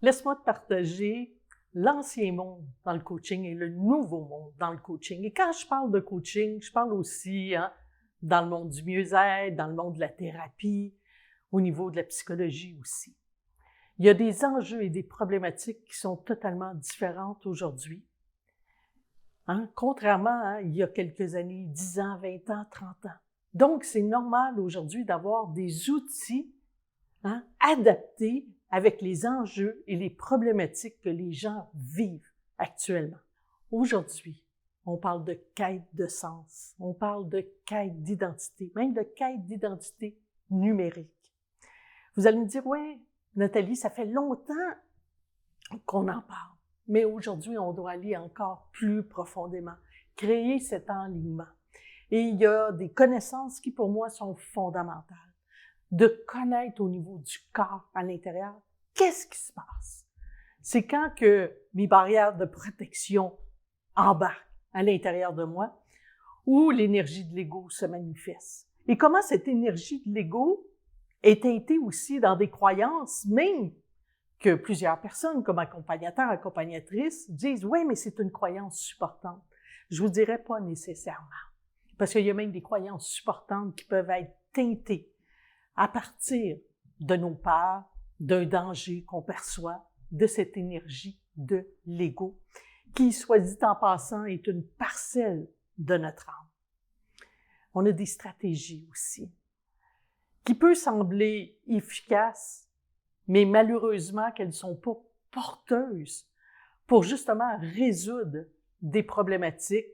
Laisse-moi te partager l'ancien monde dans le coaching et le nouveau monde dans le coaching. Et quand je parle de coaching, je parle aussi dans le monde du mieux-être, dans le monde de la thérapie, au niveau de la psychologie aussi. Il y a des enjeux et des problématiques qui sont totalement différentes aujourd'hui. Contrairement il y a quelques années, 10 ans, 20 ans, 30 ans. Donc, c'est normal aujourd'hui d'avoir des outils adaptés avec les enjeux et les problématiques que les gens vivent actuellement. Aujourd'hui, on parle de quête de sens, on parle de quête d'identité, même de quête d'identité numérique. Vous allez me dire, oui, Nathalie, ça fait longtemps qu'on en parle, mais aujourd'hui, on doit aller encore plus profondément, créer cet enlignement. Et il y a des connaissances qui, pour moi, sont fondamentales. De connaître au niveau du corps à l'intérieur, qu'est-ce qui se passe? C'est quand que mes barrières de protection embarquent à l'intérieur de moi, où l'énergie de l'ego se manifeste. Et comment cette énergie de l'ego est teintée aussi dans des croyances, même que plusieurs personnes, comme accompagnateurs, accompagnatrices, disent « Oui, mais c'est une croyance supportante. » Je vous dirais pas nécessairement. Parce qu'il y a même des croyances supportantes qui peuvent être teintées à partir de nos peurs, d'un danger qu'on perçoit, de cette énergie de l'ego, qui, soit dit en passant, est une parcelle de notre âme. On a des stratégies aussi, qui peuvent sembler efficaces, mais malheureusement qu'elles ne sont pas porteuses pour justement résoudre des problématiques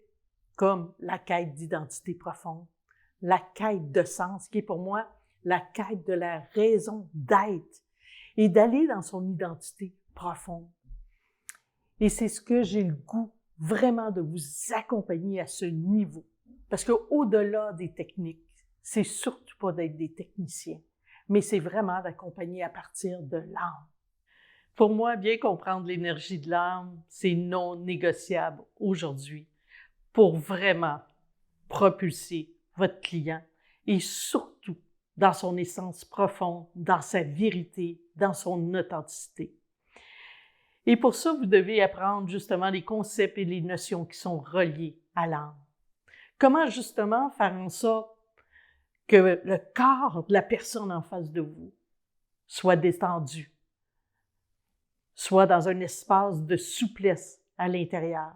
comme la quête d'identité profonde, la quête de sens, qui est pour moi la quête de la raison d'être et d'aller dans son identité profonde. Et c'est ce que j'ai le goût vraiment de vous accompagner à ce niveau. Parce qu'au-delà des techniques, c'est surtout pas d'être des techniciens, mais c'est vraiment d'accompagner à partir de l'âme. Pour moi, bien comprendre l'énergie de l'âme, c'est non négociable aujourd'hui pour vraiment propulser votre client et surtout dans son essence profonde, dans sa vérité, dans son authenticité. Et pour ça, vous devez apprendre justement les concepts et les notions qui sont reliés à l'âme. Comment justement faire en sorte que le corps de la personne en face de vous soit détendu, soit dans un espace de souplesse à l'intérieur.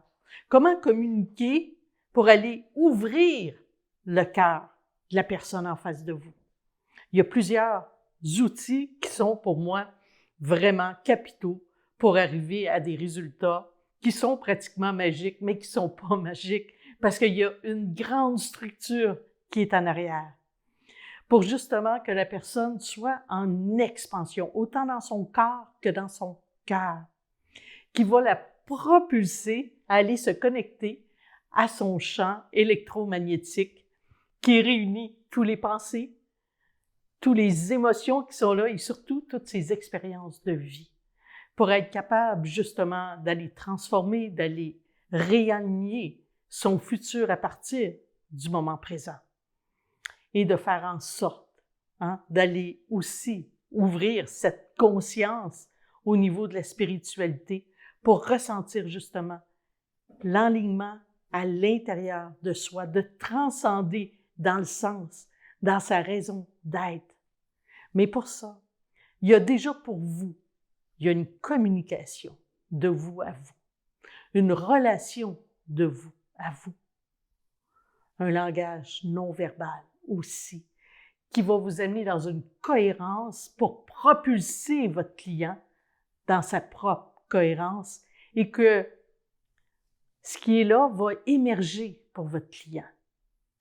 Comment communiquer pour aller ouvrir le cœur de la personne en face de vous? Il y a plusieurs outils qui sont pour moi vraiment capitaux pour arriver à des résultats qui sont pratiquement magiques, mais qui ne sont pas magiques parce qu'il y a une grande structure qui est en arrière pour justement que la personne soit en expansion, autant dans son corps que dans son cœur, qui va la propulser à aller se connecter à son champ électromagnétique qui réunit tous les pensées, toutes les émotions qui sont là et surtout toutes ces expériences de vie pour être capable justement d'aller transformer, d'aller réaligner son futur à partir du moment présent et de faire en sorte d'aller aussi ouvrir cette conscience au niveau de la spiritualité pour ressentir justement l'enlignement à l'intérieur de soi, de transcender dans le sens, dans sa raison d'être. Mais pour ça, il y a déjà pour vous, il y a une communication de vous à vous, une relation de vous à vous, un langage non verbal aussi, qui va vous amener dans une cohérence pour propulser votre client dans sa propre cohérence et que ce qui est là va émerger pour votre client,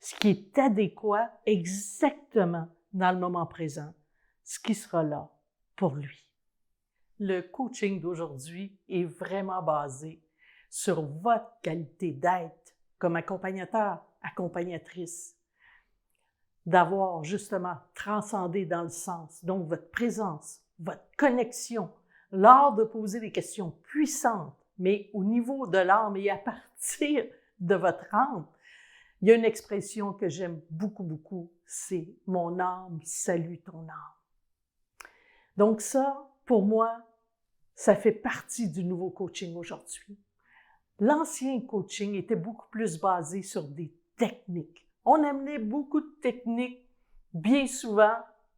ce qui est adéquat exactement dans le moment présent, ce qui sera là pour lui. Le coaching d'aujourd'hui est vraiment basé sur votre qualité d'être comme accompagnateur, accompagnatrice, d'avoir justement transcendé dans le sens, donc votre présence, votre connexion, l'art de poser des questions puissantes, mais au niveau de l'âme et à partir de votre âme. Il y a une expression que j'aime beaucoup, beaucoup, c'est « mon âme salue ton âme ». Donc ça, pour moi, Ça fait partie du nouveau coaching aujourd'hui. L'ancien coaching était beaucoup plus basé sur des techniques. On amenait beaucoup de techniques, bien souvent,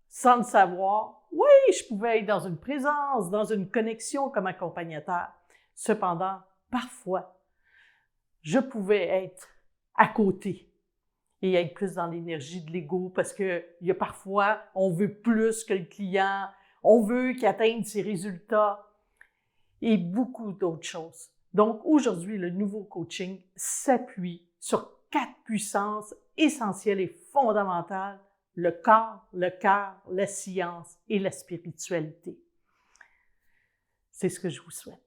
sans le savoir. Oui, je pouvais être dans une présence, dans une connexion comme accompagnateur. Cependant, parfois, je pouvais être à côté et être plus dans l'énergie de l'ego parce que il y a parfois, on veut plus que le client, on veut qu'il atteigne ses résultats et beaucoup d'autres choses. Donc, aujourd'hui, le nouveau coaching s'appuie sur 4 puissances essentielles et fondamentales: le corps, le cœur, la science et la spiritualité. C'est ce que je vous souhaite.